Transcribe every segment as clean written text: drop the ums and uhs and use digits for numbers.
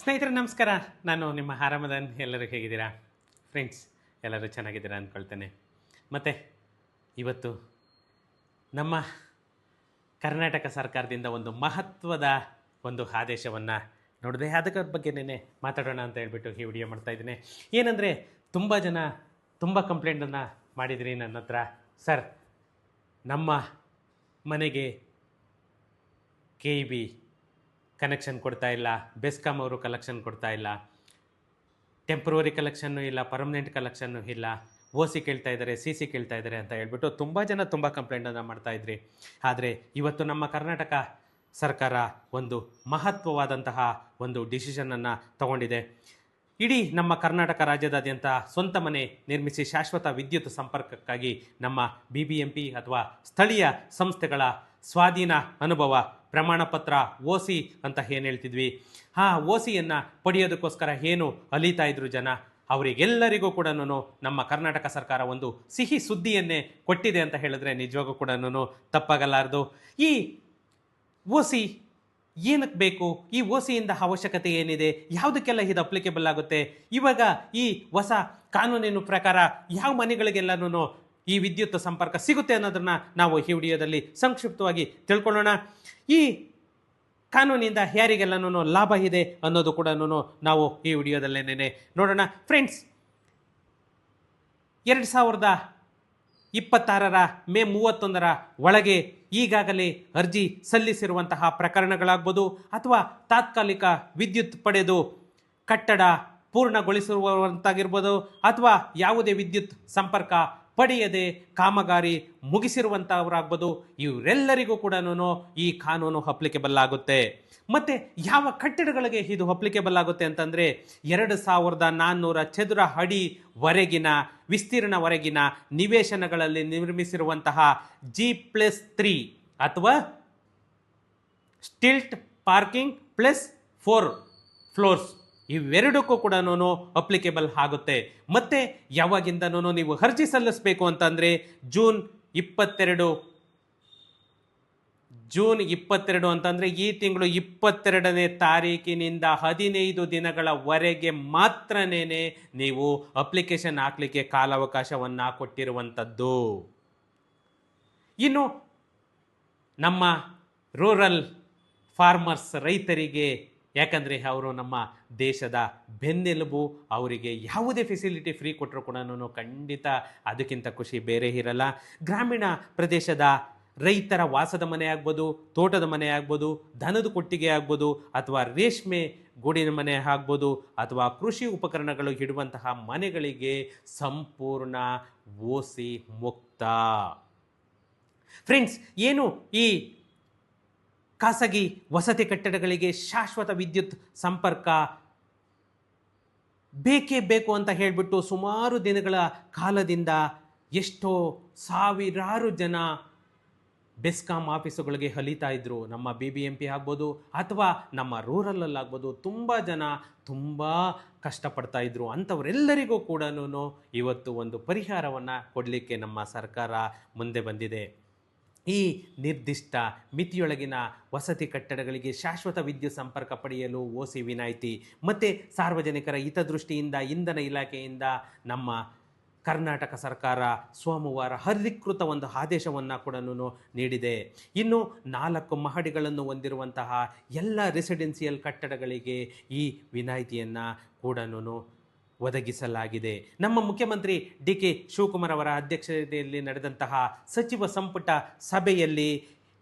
ಸ್ನೇಹಿತರೆ ನಮಸ್ಕಾರ. ನಾನು ನಿಮ್ಮ ಆರಾಮದನ್. ಎಲ್ಲರೂ ಹೇಗಿದ್ದೀರಾ ಫ್ರೆಂಡ್ಸ್? ಎಲ್ಲರೂ ಚೆನ್ನಾಗಿದ್ದೀರಾ ಅಂದ್ಕೊಳ್ತೇನೆ. ಮತ್ತು ಇವತ್ತು ನಮ್ಮ ಕರ್ನಾಟಕ ಸರ್ಕಾರದಿಂದ ಒಂದು ಮಹತ್ವದ ಒಂದು ಆದೇಶವನ್ನು ನೋಡಿದೆ. ಅದಕ್ಕೆ ಬಗ್ಗೆನೇ ಮಾತಾಡೋಣ ಅಂತ ಹೇಳ್ಬಿಟ್ಟು ಈ ವಿಡಿಯೋ ಮಾಡ್ತಾಯಿದ್ದೀನಿ. ಏನಂದರೆ ತುಂಬ ಜನ ತುಂಬ ಕಂಪ್ಲೇಂಟನ್ನು ಮಾಡಿದಿರಿ ನನ್ನ ಹತ್ರ. ಸರ್, ನಮ್ಮ ಮನೆಗೆ KEB ಕನೆಕ್ಷನ್ ಕೊಡ್ತಾ ಇಲ್ಲ, ಬೆಸ್ಕಾಮ್ ಅವರು ಕಲೆಕ್ಷನ್ ಕೊಡ್ತಾ ಇಲ್ಲ, ಟೆಂಪ್ರವರಿ ಕಲೆಕ್ಷನ್ನು ಇಲ್ಲ, ಪರ್ಮನೆಂಟ್ ಕಲೆಕ್ಷನ್ನು ಇಲ್ಲ, OC ಕೇಳ್ತಾ ಇದ್ದಾರೆ, CC ಕೇಳ್ತಾ ಇದ್ದಾರೆ ಅಂತ ಹೇಳ್ಬಿಟ್ಟು ತುಂಬ ಜನ ತುಂಬ ಕಂಪ್ಲೇಂಟನ್ನು ಮಾಡ್ತಾಯಿದ್ರಿ. ಆದರೆ ಇವತ್ತು ನಮ್ಮ ಕರ್ನಾಟಕ ಸರ್ಕಾರ ಒಂದು ಮಹತ್ವವಾದಂತಹ ಒಂದು ಡಿಸಿಷನನ್ನು ತಗೊಂಡಿದೆ. ಇಡೀ ನಮ್ಮ ಕರ್ನಾಟಕ ರಾಜ್ಯದಾದ್ಯಂತ ಸ್ವಂತ ಮನೆ ನಿರ್ಮಿಸಿ ಶಾಶ್ವತ ವಿದ್ಯುತ್ ಸಂಪರ್ಕಕ್ಕಾಗಿ ನಮ್ಮ BBMP ಅಥವಾ ಸ್ಥಳೀಯ ಸಂಸ್ಥೆಗಳ ಸ್ವಾಧೀನ ಅನುಭವ ಪ್ರಮಾಣಪತ್ರ OC ಅಂತ ಏನು ಹೇಳ್ತಿದ್ವಿ, ಆ OCಯನ್ನು ಪಡೆಯೋದಕ್ಕೋಸ್ಕರ ಏನು ಅಲೀತಾ ಇದ್ರು ಜನ, ಅವರಿಗೆಲ್ಲರಿಗೂ ಕೂಡ ನಮ್ಮ ಕರ್ನಾಟಕ ಸರ್ಕಾರ ಒಂದು ಸಿಹಿ ಸುದ್ದಿಯನ್ನೇ ಕೊಟ್ಟಿದೆ ಅಂತ ಹೇಳಿದ್ರೆ ನಿಜವಾಗೂ ಕೂಡ ತಪ್ಪಾಗಲಾರದು. ಈ OC ಏನಕ್ಕೆ ಬೇಕು, ಈ OCಯಿಂದ ಅವಶ್ಯಕತೆ ಏನಿದೆ, ಯಾವುದಕ್ಕೆಲ್ಲ ಇದು ಅಪ್ಲಿಕೇಬಲ್ ಆಗುತ್ತೆ, ಇವಾಗ ಈ ಹೊಸ ಕಾನೂನಿನ ಪ್ರಕಾರ ಯಾವ ಮನೆಗಳಿಗೆಲ್ಲನೂ ಈ ವಿದ್ಯುತ್ ಸಂಪರ್ಕ ಸಿಗುತ್ತೆ ಅನ್ನೋದನ್ನು ನಾವು ಈ ವಿಡಿಯೋದಲ್ಲಿ ಸಂಕ್ಷಿಪ್ತವಾಗಿ ತಿಳ್ಕೊಳ್ಳೋಣ. ಈ ಕಾನೂನಿಂದ ಯಾರಿಗೆಲ್ಲನೂ ಲಾಭ ಇದೆ ಅನ್ನೋದು ಕೂಡ ನಾವು ಈ ವಿಡಿಯೋದಲ್ಲೇನೆ ನೋಡೋಣ. ಫ್ರೆಂಡ್ಸ್, 2026 ಮೇ 31 ಒಳಗೆ ಈಗಾಗಲೇ ಅರ್ಜಿ ಸಲ್ಲಿಸಿರುವಂತಹ ಪ್ರಕರಣಗಳಾಗ್ಬೋದು, ಅಥವಾ ತಾತ್ಕಾಲಿಕ ವಿದ್ಯುತ್ ಪಡೆದು ಕಟ್ಟಡ ಪೂರ್ಣಗೊಳಿಸಿರುವಂತಾಗಿರ್ಬೋದು, ಅಥವಾ ಯಾವುದೇ ವಿದ್ಯುತ್ ಸಂಪರ್ಕ ಪಡೆಯದೆ ಕಾಮಗಾರಿ ಮುಗಿಸಿರುವಂಥವರಾಗ್ಬೋದು, ಇವರೆಲ್ಲರಿಗೂ ಕೂಡ ಈ ಕಾನೂನು ಅಪ್ಲಿಕೇಬಲ್ ಆಗುತ್ತೆ. ಮತ್ತು ಯಾವ ಕಟ್ಟಡಗಳಿಗೆ ಇದು ಅಪ್ಲಿಕೇಬಲ್ ಆಗುತ್ತೆ ಅಂತಂದರೆ 2400 ಚದುರ ಅಡಿವರೆಗಿನ ವಿಸ್ತೀರ್ಣವರೆಗಿನ ನಿವೇಶನಗಳಲ್ಲಿ ನಿರ್ಮಿಸಿರುವಂತಹ G+3 ಅಥವಾ ಸ್ಟಿಲ್ಟ್ ಪಾರ್ಕಿಂಗ್ +4 ಫ್ಲೋರ್ಸ್, ಇವೆರಡಕ್ಕೂ ಕೂಡ ಅಪ್ಲಿಕೇಬಲ್ ಆಗುತ್ತೆ. ಮತ್ತು ಯಾವಾಗಿಂದನೂ ನೀವು ಅರ್ಜಿ ಸಲ್ಲಿಸಬೇಕು ಅಂತಂದರೆ ಜೂನ್ 22 ಅಂತಂದರೆ ಈ ತಿಂಗಳು 22ನೇ ತಾರೀಕಿನಿಂದ 15 ದಿನಗಳವರೆಗೆ ಮಾತ್ರನೇ ನೀವು ಅಪ್ಲಿಕೇಶನ್ ಹಾಕಲಿಕ್ಕೆ ಕಾಲಾವಕಾಶವನ್ನು ಕೊಟ್ಟಿರುವಂಥದ್ದು. ಇನ್ನು ನಮ್ಮ ರೂರಲ್ ಫಾರ್ಮರ್ಸ್, ರೈತರಿಗೆ, ಯಾಕಂದರೆ ಅವರು ನಮ್ಮ ದೇಶದ ಬೆನ್ನೆಲುಬು, ಅವರಿಗೆ ಯಾವುದೇ ಫೆಸಿಲಿಟಿ ಫ್ರೀ ಕೊಟ್ಟರು ಕೂಡ ಖಂಡಿತ ಅದಕ್ಕಿಂತ ಖುಷಿ ಬೇರೆ ಇರಲ್ಲ. ಗ್ರಾಮೀಣ ಪ್ರದೇಶದ ರೈತರ ವಾಸದ ಮನೆ ಆಗ್ಬೋದು, ತೋಟದ ಮನೆ ಆಗ್ಬೋದು, ದನದ ಕೊಟ್ಟಿಗೆ ಆಗ್ಬೋದು, ಅಥವಾ ರೇಷ್ಮೆ ಗೂಡಿನ ಮನೆ ಆಗ್ಬೋದು, ಅಥವಾ ಕೃಷಿ ಉಪಕರಣಗಳು ಇಡುವಂತಹ ಮನೆಗಳಿಗೆ ಸಂಪೂರ್ಣ OC ಮುಕ್ತ. ಫ್ರೆಂಡ್ಸ್, ಏನು ಈ ಖಾಸಗಿ ವಸತಿ ಕಟ್ಟಡಗಳಿಗೆ ಶಾಶ್ವತ ವಿದ್ಯುತ್ ಸಂಪರ್ಕ ಬೇಕೇ ಬೇಕು ಅಂತ ಹೇಳಿಬಿಟ್ಟು ಸುಮಾರು ದಿನಗಳ ಕಾಲದಿಂದ ಎಷ್ಟೋ ಸಾವಿರಾರು ಜನ ಬೆಸ್ಕಾಂ ಆಫೀಸುಗಳಿಗೆ ಅಲೀತಾ ಇದ್ರು. ನಮ್ಮ BBMP ಆಗ್ಬೋದು ಅಥವಾ ನಮ್ಮ ರೂರಲ್ಲಾಗ್ಬೋದು, ತುಂಬ ಜನ ತುಂಬ ಕಷ್ಟಪಡ್ತಾ ಇದ್ರು. ಅಂಥವರೆಲ್ಲರಿಗೂ ಕೂಡ ಇವತ್ತು ಒಂದು ಪರಿಹಾರವನ್ನು ಕೊಡಲಿಕ್ಕೆ ನಮ್ಮ ಸರ್ಕಾರ ಮುಂದೆ ಬಂದಿದೆ. ಈ ನಿರ್ದಿಷ್ಟ ಮಿತಿಯೊಳಗಿನ ವಸತಿ ಕಟ್ಟಡಗಳಿಗೆ ಶಾಶ್ವತ ವಿದ್ಯುತ್ ಸಂಪರ್ಕ ಪಡೆಯಲು OC ವಿನಾಯಿತಿ ಮತ್ತು ಸಾರ್ವಜನಿಕರ ಹಿತದೃಷ್ಟಿಯಿಂದ ಇಂಧನ ಇಲಾಖೆಯಿಂದ ನಮ್ಮ ಕರ್ನಾಟಕ ಸರ್ಕಾರ ಸೋಮವಾರ ಅಧಿಕೃತ ಒಂದು ಆದೇಶವನ್ನು ಕೂಡ ನೀಡಿದೆ. ಇನ್ನು 4 ಮಹಡಿಗಳನ್ನು ಹೊಂದಿರುವಂತಹ ಎಲ್ಲ ರೆಸಿಡೆನ್ಸಿಯಲ್ ಕಟ್ಟಡಗಳಿಗೆ ಈ ವಿನಾಯಿತಿಯನ್ನು ಕೂಡ ಒದಗಿಸಲಾಗಿದೆ. ನಮ್ಮ ಮುಖ್ಯಮಂತ್ರಿ DK ಶಿವಕುಮಾರ್ ಅವರ ಅಧ್ಯಕ್ಷತೆಯಲ್ಲಿ ನಡೆದಂತಹ ಸಚಿವ ಸಂಪುಟ ಸಭೆಯಲ್ಲಿ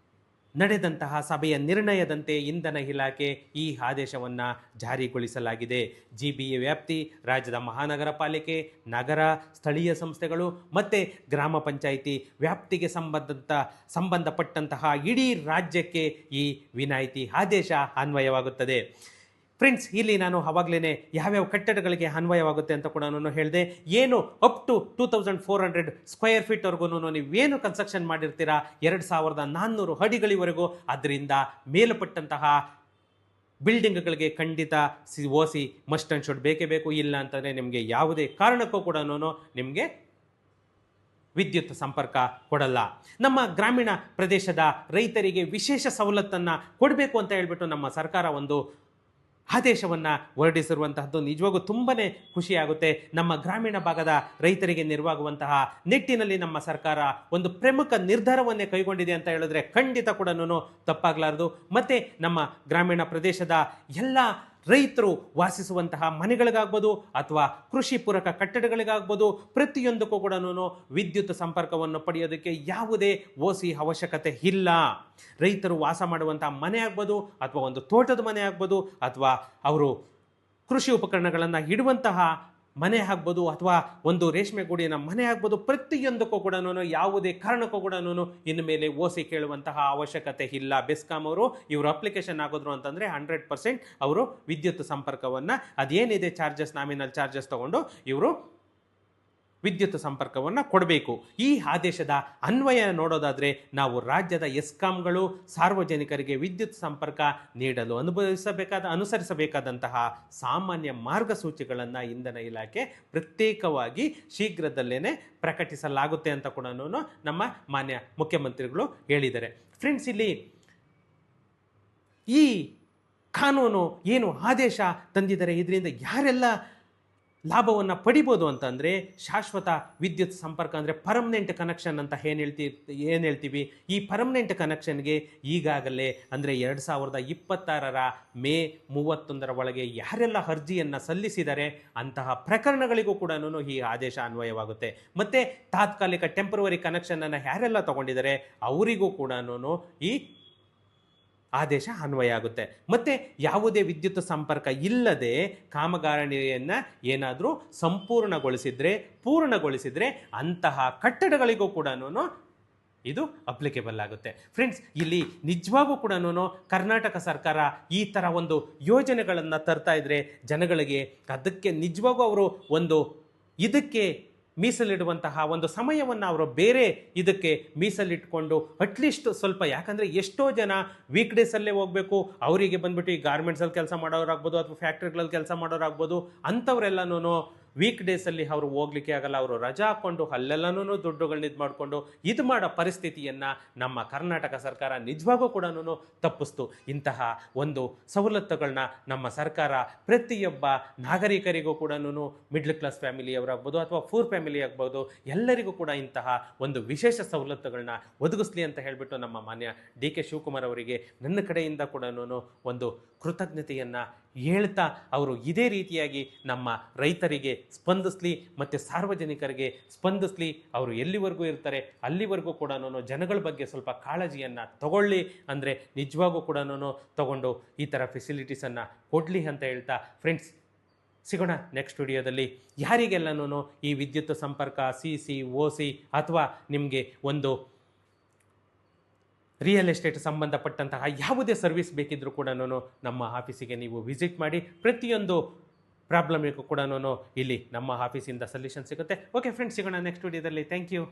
ನಡೆದಂತಹ ಸಭೆಯ ನಿರ್ಣಯದಂತೆ ಇಂಧನ ಇಲಾಖೆ ಈ ಆದೇಶವನ್ನು ಜಾರಿಗೊಳಿಸಲಾಗಿದೆ. GBA ವ್ಯಾಪ್ತಿ, ರಾಜ್ಯದ ಮಹಾನಗರ ಪಾಲಿಕೆ, ನಗರ ಸ್ಥಳೀಯ ಸಂಸ್ಥೆಗಳು ಮತ್ತು ಗ್ರಾಮ ಪಂಚಾಯಿತಿ ವ್ಯಾಪ್ತಿಗೆ ಸಂಬಂಧಪಟ್ಟಂತಹ ಇಡೀ ರಾಜ್ಯಕ್ಕೆ ಈ ವಿನಾಯಿತಿ ಆದೇಶ ಅನ್ವಯವಾಗುತ್ತದೆ. ಫ್ರೆಂಡ್ಸ್, ಇಲ್ಲಿ ನಾನು ಆವಾಗಲೇ ಯಾವ್ಯಾವ ಕಟ್ಟಡಗಳಿಗೆ ಅನ್ವಯವಾಗುತ್ತೆ ಅಂತ ಕೂಡ ಹೇಳಿದೆ. ಏನು ಅಪ್ ಟು 2400 ಸ್ಕ್ವೇರ್ ಫೀಟ್ವರೆಗೂ ನೀವೇನು ಕನ್ಸ್ಟ್ರಕ್ಷನ್ ಮಾಡಿರ್ತೀರಾ 2400 ಅಡಿಗಳಿವರೆಗೂ, ಅದರಿಂದ ಮೇಲ್ಪಟ್ಟಂತಹ ಬಿಲ್ಡಿಂಗ್ಗಳಿಗೆ ಖಂಡಿತ OC ಮಸ್ಟ್ ಆ್ಯಂಡ್ ಶುಡ್ ಬೇಕೇ ಬೇಕು. ಇಲ್ಲ ಅಂತಂದರೆ ನಿಮಗೆ ಯಾವುದೇ ಕಾರಣಕ್ಕೂ ಕೂಡ ನಿಮಗೆ ವಿದ್ಯುತ್ ಸಂಪರ್ಕ ಕೊಡಲ್ಲ. ನಮ್ಮ ಗ್ರಾಮೀಣ ಪ್ರದೇಶದ ರೈತರಿಗೆ ವಿಶೇಷ ಸವಲತ್ತನ್ನು ಕೊಡಬೇಕು ಅಂತ ಹೇಳ್ಬಿಟ್ಟು ನಮ್ಮ ಸರ್ಕಾರ ಒಂದು ಆದೇಶವನ್ನು ಹೊರಡಿಸಿರುವಂತಹದ್ದು ನಿಜವಾಗೂ ತುಂಬನೇ ಖುಷಿಯಾಗುತ್ತೆ. ನಮ್ಮ ಗ್ರಾಮೀಣ ಭಾಗದ ರೈತರಿಗೆ ನೆರವಾಗುವಂತಹ ನಿಟ್ಟಿನಲ್ಲಿ ನಮ್ಮ ಸರ್ಕಾರ ಒಂದು ಪ್ರಮುಖ ನಿರ್ಧಾರವನ್ನೇ ಕೈಗೊಂಡಿದೆ ಅಂತ ಹೇಳಿದ್ರೆ ಖಂಡಿತ ಕೂಡ ತಪ್ಪಾಗಲಾರದು. ಮತ್ತೆ ನಮ್ಮ ಗ್ರಾಮೀಣ ಪ್ರದೇಶದ ಎಲ್ಲ ರೈತರು ವಾಸಿಸುವಂತಹ ಮನೆಗಳಿಗಾಗ್ಬೋದು ಅಥವಾ ಕೃಷಿ ಪೂರಕ ಕಟ್ಟಡಗಳಿಗಾಗ್ಬೋದು ಪ್ರತಿಯೊಂದಕ್ಕೂ ಕೂಡ ವಿದ್ಯುತ್ ಸಂಪರ್ಕವನ್ನು ಪಡೆಯೋದಕ್ಕೆ ಯಾವುದೇ ಓಸಿ ಅವಶ್ಯಕತೆ ಇಲ್ಲ. ರೈತರು ವಾಸ ಮಾಡುವಂತಹ ಮನೆ ಆಗ್ಬೋದು ಅಥವಾ ಒಂದು ತೋಟದ ಮನೆ ಆಗ್ಬೋದು ಅಥವಾ ಅವರು ಕೃಷಿ ಉಪಕರಣಗಳನ್ನು ಇಡುವಂತಹ ಮನೆ ಆಗ್ಬೋದು ಅಥವಾ ಒಂದು ರೇಷ್ಮೆ ಗೂಡಿನ ಮನೆ ಆಗ್ಬೋದು ಪ್ರತಿಯೊಂದಕ್ಕೂ ಕೂಡ ಯಾವುದೇ ಕಾರಣಕ್ಕೂ ಕೂಡ ಇನ್ನು ಮೇಲೆ ಓಸಿ ಕೇಳುವಂತಹ ಅವಶ್ಯಕತೆ ಇಲ್ಲ. ಬೆಸ್ಕಾಂ ಅವರು ಇವರು ಅಪ್ಲಿಕೇಶನ್ ಆಗೋದ್ರು ಅಂತಂದರೆ 100% ಅವರು ವಿದ್ಯುತ್ ಸಂಪರ್ಕವನ್ನು ಅದೇನಿದೆ ಚಾರ್ಜಸ್ ನಾಮಿನಲ್ ಚಾರ್ಜಸ್ ತಗೊಂಡು ಇವರು ವಿದ್ಯುತ್ ಸಂಪರ್ಕವನ್ನು ಕೊಡಬೇಕು. ಈ ಆದೇಶದ ಅನ್ವಯ ನೋಡೋದಾದರೆ ನಾವು ರಾಜ್ಯದ ಎಸ್ಕಾಂಗಳು ಸಾರ್ವಜನಿಕರಿಗೆ ವಿದ್ಯುತ್ ಸಂಪರ್ಕ ನೀಡಲು ಅನುಸರಿಸಬೇಕಾದಂತಹ ಸಾಮಾನ್ಯ ಮಾರ್ಗಸೂಚಿಗಳನ್ನು ಇಂಧನ ಇಲಾಖೆ ಪ್ರತ್ಯೇಕವಾಗಿ ಶೀಘ್ರದಲ್ಲೇ ಪ್ರಕಟಿಸಲಾಗುತ್ತೆ ಅಂತ ಕೂಡ ನಮ್ಮ ಮಾನ್ಯ ಮುಖ್ಯಮಂತ್ರಿಗಳು ಹೇಳಿದ್ದಾರೆ. ಫ್ರೆಂಡ್ಸ್, ಇಲ್ಲಿ ಈ ಕಾನೂನು ಏನು ಆದೇಶ ತಂದಿದ್ದಾರೆ ಇದರಿಂದ ಯಾರೆಲ್ಲ ಲಾಭವನ್ನು ಪಡಿಬೋದು ಅಂತಂದರೆ ಶಾಶ್ವತ ವಿದ್ಯುತ್ ಸಂಪರ್ಕ ಅಂದರೆ ಪರ್ಮನೆಂಟ್ ಕನೆಕ್ಷನ್ ಅಂತ ಏನು ಹೇಳ್ತೀವಿ. ಈ ಪರ್ಮನೆಂಟ್ ಕನೆಕ್ಷನ್ಗೆ ಈಗಾಗಲೇ ಅಂದರೆ 2026 ಮೇ 31 ಒಳಗೆ ಯಾರೆಲ್ಲ ಅರ್ಜಿಯನ್ನು ಸಲ್ಲಿಸಿದ್ದಾರೆ ಅಂತಹ ಪ್ರಕರಣಗಳಿಗೂ ಕೂಡ ಈ ಆದೇಶ ಅನ್ವಯವಾಗುತ್ತೆ. ಮತ್ತು ತಾತ್ಕಾಲಿಕ ಟೆಂಪರವರಿ ಕನೆಕ್ಷನನ್ನು ಯಾರೆಲ್ಲ ತಗೊಂಡಿದ್ದಾರೆ ಅವರಿಗೂ ಕೂಡ ಈ ಆದೇಶ ಅನ್ವಯ ಆಗುತ್ತೆ. ಮತ್ತು ಯಾವುದೇ ವಿದ್ಯುತ್ ಸಂಪರ್ಕ ಇಲ್ಲದೆ ಕಾಮಗಾರಿಯನ್ನು ಏನಾದರೂ ಪೂರ್ಣಗೊಳಿಸಿದರೆ ಅಂತಹ ಕಟ್ಟಡಗಳಿಗೂ ಕೂಡ ಇದು ಅಪ್ಲಿಕೇಬಲ್ ಆಗುತ್ತೆ. ಫ್ರೆಂಡ್ಸ್, ಇಲ್ಲಿ ನಿಜವಾಗೂ ಕೂಡ ಕರ್ನಾಟಕ ಸರ್ಕಾರ ಈ ಥರ ಒಂದು ಯೋಜನೆಗಳನ್ನು ತರ್ತಾ ಇದ್ರೆ ಜನಗಳಿಗೆ ಅದಕ್ಕೆ ನಿಜವಾಗೂ ಅವರು ಒಂದು ಇದಕ್ಕೆ ಮೀಸಲಿಡುವಂತಹ ಒಂದು ಸಮಯವನ್ನು ಅವರು ಬೇರೆ ಇದಕ್ಕೆ ಮೀಸಲಿಟ್ಕೊಂಡು ಅಟ್ಲೀಸ್ಟ್ ಸ್ವಲ್ಪ, ಯಾಕಂದರೆ ಎಷ್ಟೋ ಜನ ವೀಕ್ ಡೇಸಲ್ಲೇ ಹೋಗಬೇಕು, ಅವರಿಗೆ ಬಂದ್ಬಿಟ್ಟು ಈ ಗಾರ್ಮೆಂಟ್ಸಲ್ಲಿ ಕೆಲಸ ಮಾಡೋರಾಗ್ಬೋದು ಅಥವಾ ಫ್ಯಾಕ್ಟ್ರಿಗಳಲ್ಲಿ ಕೆಲಸ ಮಾಡೋರಾಗ್ಬೋದು, ಅಂಥವರೆಲ್ಲನೂ ವೀಕ್ ಡೇಸಲ್ಲಿ ಅವರು ಹೋಗ್ಲಿಕ್ಕೆ ಆಗಲ್ಲ. ಅವರು ರಜಾ ಹಾಕ್ಕೊಂಡು ಅಲ್ಲೆಲ್ಲನೂ ದುಡ್ಡುಗಳನ್ನ ಇದು ಮಾಡಿಕೊಂಡು ಇದು ಮಾಡೋ ಪರಿಸ್ಥಿತಿಯನ್ನು ನಮ್ಮ ಕರ್ನಾಟಕ ಸರ್ಕಾರ ನಿಜವಾಗೂ ಕೂಡ ತಪ್ಪಿಸ್ತು. ಇಂತಹ ಒಂದು ಸವಲತ್ತುಗಳನ್ನ ನಮ್ಮ ಸರ್ಕಾರ ಪ್ರತಿಯೊಬ್ಬ ನಾಗರಿಕರಿಗೂ ಕೂಡ ಮಿಡ್ಲ್ ಕ್ಲಾಸ್ ಫ್ಯಾಮಿಲಿಯವರಾಗ್ಬೋದು ಅಥವಾ ಪೂರ್ ಫ್ಯಾಮಿಲಿ ಆಗ್ಬೋದು ಎಲ್ಲರಿಗೂ ಕೂಡ ಇಂತಹ ಒಂದು ವಿಶೇಷ ಸವಲತ್ತುಗಳನ್ನ ಒದಗಿಸ್ಲಿ ಅಂತ ಹೇಳಿಬಿಟ್ಟು ನಮ್ಮ ಮಾನ್ಯ ಡಿ ಕೆ ಶಿವಕುಮಾರ್ ಅವರಿಗೆ ನನ್ನ ಕಡೆಯಿಂದ ಕೂಡ ಒಂದು ಕೃತಜ್ಞತೆಯನ್ನು ಹೇಳ್ತಾ ಅವರು ಇದೇ ರೀತಿಯಾಗಿ ನಮ್ಮ ರೈತರಿಗೆ ಸ್ಪಂದಿಸಲಿ ಮತ್ತು ಸಾರ್ವಜನಿಕರಿಗೆ ಸ್ಪಂದಿಸಲಿ. ಅವರು ಎಲ್ಲಿವರೆಗೂ ಇರ್ತಾರೆ ಅಲ್ಲಿವರೆಗೂ ಕೂಡ ಜನಗಳ ಬಗ್ಗೆ ಸ್ವಲ್ಪ ಕಾಳಜಿಯನ್ನು ತಗೊಳ್ಳಿ, ಅಂದರೆ ನಿಜವಾಗೂ ಕೂಡ ತಗೊಂಡು ಈ ಥರ ಫೆಸಿಲಿಟೀಸನ್ನು ಕೊಡಲಿ ಅಂತ ಹೇಳ್ತಾ ಫ್ರೆಂಡ್ಸ್ ಸಿಗೋಣ ನೆಕ್ಸ್ಟ್ ವಿಡಿಯೋದಲ್ಲಿ. ಯಾರಿಗೆಲ್ಲನೂ ಈ ವಿದ್ಯುತ್ ಸಂಪರ್ಕ CC OC ಅಥವಾ ನಿಮಗೆ ಒಂದು ರಿಯಲ್ ಎಸ್ಟೇಟ್ ಸಂಬಂಧಪಟ್ಟಂತಹ ಯಾವುದೇ ಸರ್ವಿಸ್ ಬೇಕಿದ್ರೂ ಕೂಡ ನಮ್ಮ ಆಫೀಸಿಗೆ ನೀವು ವಿಸಿಟ್ ಮಾಡಿ. ಪ್ರತಿಯೊಂದು ಪ್ರಾಬ್ಲಮಿಗೂ ಕೂಡ ಇಲ್ಲಿ ನಮ್ಮ ಆಫೀಸಿಂದ ಸೊಲ್ಯೂಷನ್ ಸಿಗುತ್ತೆ. ಓಕೆ ಫ್ರೆಂಡ್ಸ್, ಸಿಗೋಣ ನೆಕ್ಸ್ಟ್ ವಿಡಿಯೋದಲ್ಲಿ. Thank you.